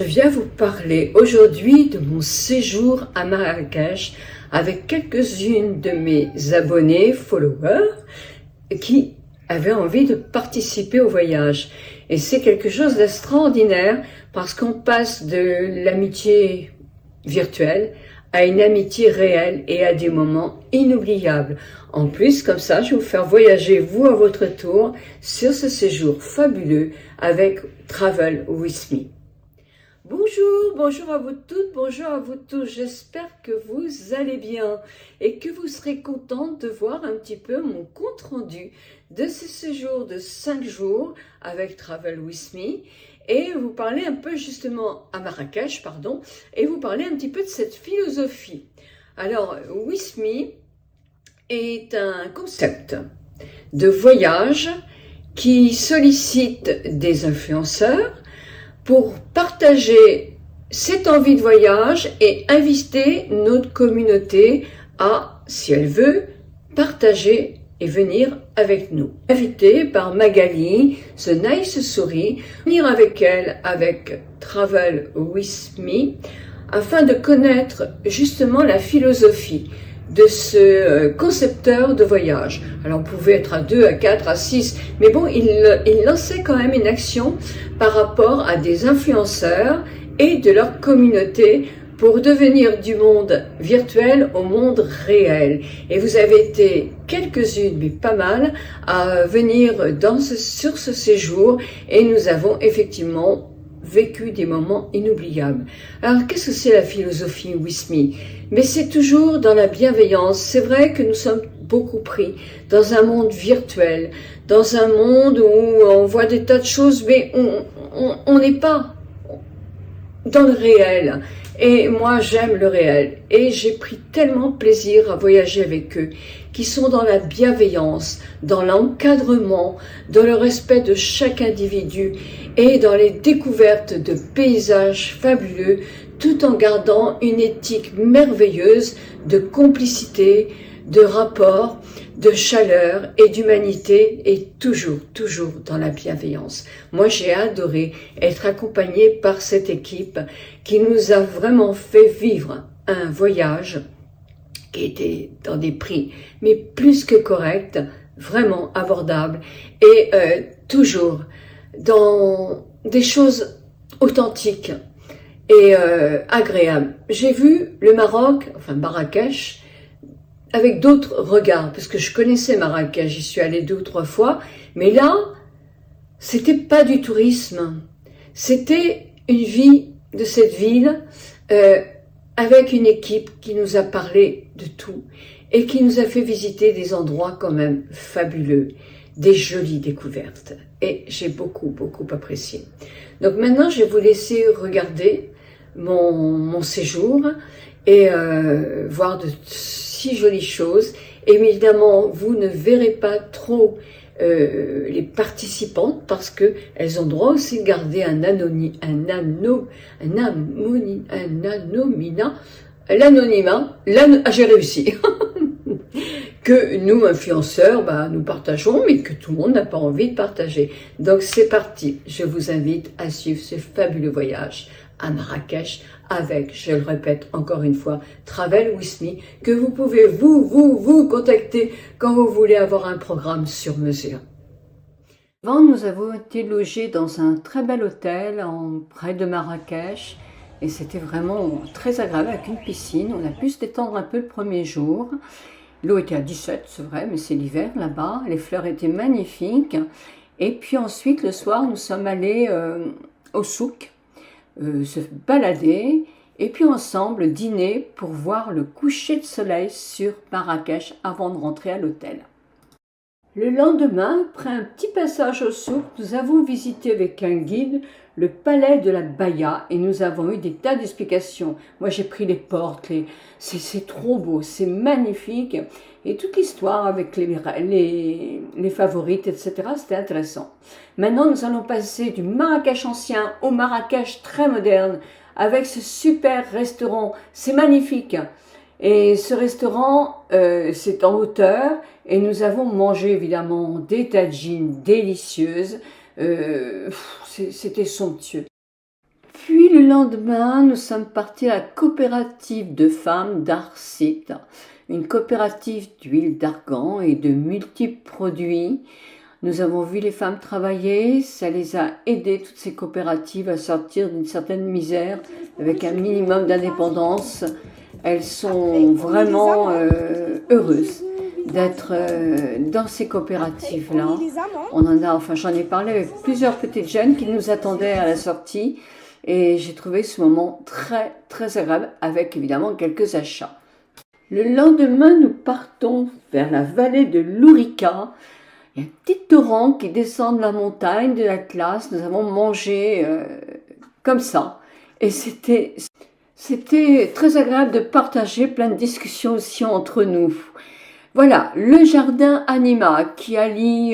Je viens vous parler aujourd'hui de mon séjour à Marrakech avec quelques-unes de mes abonnés, followers, qui avaient envie de participer au voyage. Et c'est quelque chose d'extraordinaire parce qu'on passe de l'amitié virtuelle à une amitié réelle et à des moments inoubliables. En plus, comme ça, je vais vous faire voyager, vous, à votre tour, sur ce séjour fabuleux avec Travel with Me. Bonjour à vous toutes, bonjour à vous tous, j'espère que vous allez bien et que vous serez contente de voir un petit peu mon compte rendu de ce séjour de 5 jours avec Travel with Me et vous parler un peu justement à Marrakech, et vous parler un petit peu de cette philosophie. Alors, With Me est un concept de voyage qui sollicite des influenceurs pour partager cette envie de voyage et inviter notre communauté à, si elle veut, partager et venir avec nous. Invitée par Magali, ce nice souris, venir avec elle, avec Travel with Me, afin de connaître justement la philosophie de ce concepteur de voyage. Alors on pouvait être à 2, à 4, à 6, mais bon, il lançait quand même une action par rapport à des influenceurs et de leur communauté pour devenir du monde virtuel au monde réel. Et vous avez été quelques-unes, mais pas mal, à venir sur ce séjour et nous avons effectivement vécu des moments inoubliables. Alors, qu'est-ce que c'est la philosophie With Me? Mais c'est toujours dans la bienveillance. C'est vrai que nous sommes beaucoup pris dans un monde virtuel, dans un monde où on voit des tas de choses, mais on n'est pas dans le réel. Et moi, j'aime le réel. Et j'ai pris tellement plaisir à voyager avec eux, qui sont dans la bienveillance, dans l'encadrement, dans le respect de chaque individu et dans les découvertes de paysages fabuleux, tout en gardant une éthique merveilleuse de complicité, de rapport, de chaleur et d'humanité, et toujours dans la bienveillance. Moi, j'ai adoré être accompagnée par cette équipe qui nous a vraiment fait vivre un voyage qui était dans des prix, mais plus que corrects, vraiment abordables, et toujours dans des choses authentiques et agréables. J'ai vu le Maroc, enfin Marrakech, avec d'autres regards, parce que je connaissais Marrakech, j'y suis allée 2 ou 3 fois, mais là, c'était pas du tourisme, c'était une vie de cette ville, avec une équipe qui nous a parlé de tout, et qui nous a fait visiter des endroits quand même fabuleux, des jolies découvertes, et j'ai beaucoup apprécié. Donc maintenant, je vais vous laisser regarder mon séjour, et voir de si jolies choses. Et évidemment, vous ne verrez pas trop les participantes parce que elles ont droit aussi de garder l'anonymat. J'ai réussi. Que nous, influenceurs, nous partageons, mais que tout le monde n'a pas envie de partager. Donc c'est parti. Je vous invite à suivre ce fabuleux voyage à Marrakech avec, je le répète encore une fois, Travel with Me, que vous pouvez vous contacter quand vous voulez avoir un programme sur mesure. Avant, nous avons été logés dans un très bel hôtel près de Marrakech et c'était vraiment très agréable avec une piscine. On a pu se détendre un peu le premier jour. L'eau était à 17, c'est vrai, mais c'est l'hiver là-bas. Les fleurs étaient magnifiques. Et puis ensuite, le soir, nous sommes allés au souk, se balader et puis ensemble dîner pour voir le coucher de soleil sur Marrakech avant de rentrer à l'hôtel. Le lendemain, après un petit passage au souk, nous avons visité avec un guide le palais de la Baïa et nous avons eu des tas d'explications. Moi j'ai pris les portes, c'est trop beau, c'est magnifique et toute l'histoire avec les favorites, etc. C'était intéressant. Maintenant nous allons passer du Marrakech ancien au Marrakech très moderne avec ce super restaurant, c'est magnifique. Et ce restaurant, c'est en hauteur et nous avons mangé évidemment des tagines délicieuses. C'était somptueux. Puis le lendemain, nous sommes partis à la coopérative de femmes d'Arcite, une coopérative d'huile d'argan et de multiples produits. Nous avons vu les femmes travailler, ça les a aidées, toutes ces coopératives, à sortir d'une certaine misère avec un minimum d'indépendance. Elles sont vraiment heureuses d'être dans ces coopératives-là. On en a, enfin j'en ai parlé avec plusieurs petites jeunes qui nous attendaient à la sortie et j'ai trouvé ce moment très très agréable avec évidemment quelques achats. Le lendemain, nous partons vers la vallée de l'Ourika. Il y a un petit torrent qui descend de la montagne de l'Atlas. Nous avons mangé comme ça et c'était très agréable de partager plein de discussions aussi entre nous. Voilà, le jardin Anima qui allie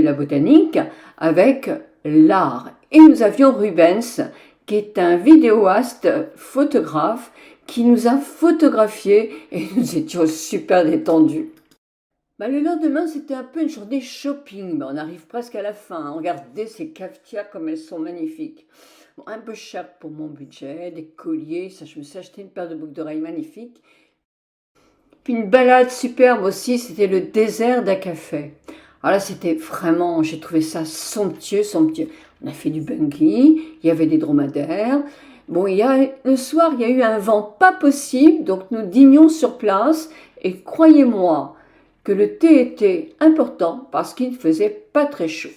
la botanique avec l'art. Et nous avions Rubens, qui est un vidéaste photographe, qui nous a photographiés et nous étions super détendus. Le lendemain, c'était un peu une journée shopping. On arrive presque à la fin. Regardez ces cafetières comme elles sont magnifiques. Bon, un peu cher pour mon budget, des colliers, ça, je me suis acheté une paire de boucles d'oreilles magnifiques. Puis une balade superbe aussi, c'était le désert d'Akafé. Alors là, c'était vraiment, j'ai trouvé ça somptueux, somptueux. On a fait du bungee, il y avait des dromadaires. Bon, le soir, il y a eu un vent pas possible, donc nous dînions sur place. Et croyez-moi que le thé était important parce qu'il ne faisait pas très chaud.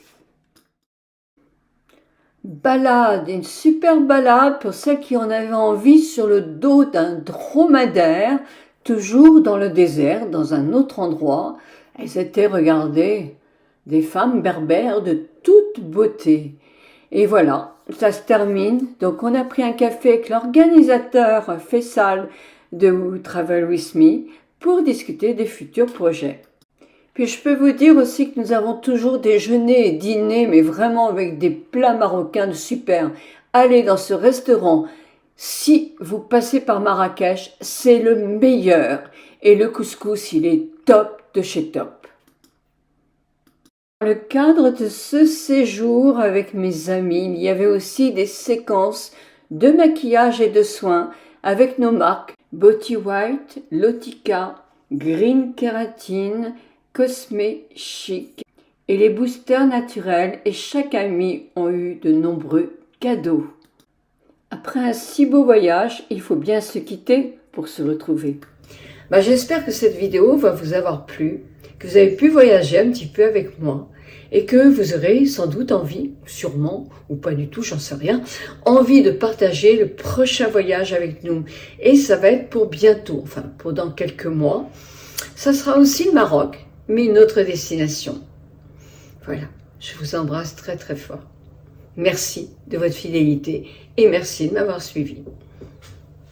Balade, une super balade pour celles qui en avaient envie sur le dos d'un dromadaire, toujours dans le désert, dans un autre endroit. Elles étaient, regardez, des femmes berbères de toute beauté. Et voilà, ça se termine. Donc on a pris un café avec l'organisateur Faisal de Travel With Me pour discuter des futurs projets. Puis je peux vous dire aussi que nous avons toujours déjeuné et dîné, mais vraiment avec des plats marocains de super. Allez dans ce restaurant, si vous passez par Marrakech, c'est le meilleur. Et le couscous, il est top de chez top. Dans le cadre de ce séjour avec mes amis, il y avait aussi des séquences de maquillage et de soins avec nos marques Beauty White, Lotica, Green Keratin, Cosme Chic et les boosters naturels, et chaque ami ont eu de nombreux cadeaux. Après un si beau voyage, il faut bien se quitter pour se retrouver. J'espère que cette vidéo va vous avoir plu, que vous avez pu voyager un petit peu avec moi et que vous aurez sans doute envie, sûrement, ou pas du tout, j'en sais rien, envie de partager le prochain voyage avec nous. Et ça va être pour bientôt, enfin pour dans quelques mois. Ça sera aussi le Maroc, mais une autre destination. Voilà, je vous embrasse très très fort. Merci de votre fidélité et merci de m'avoir suivi.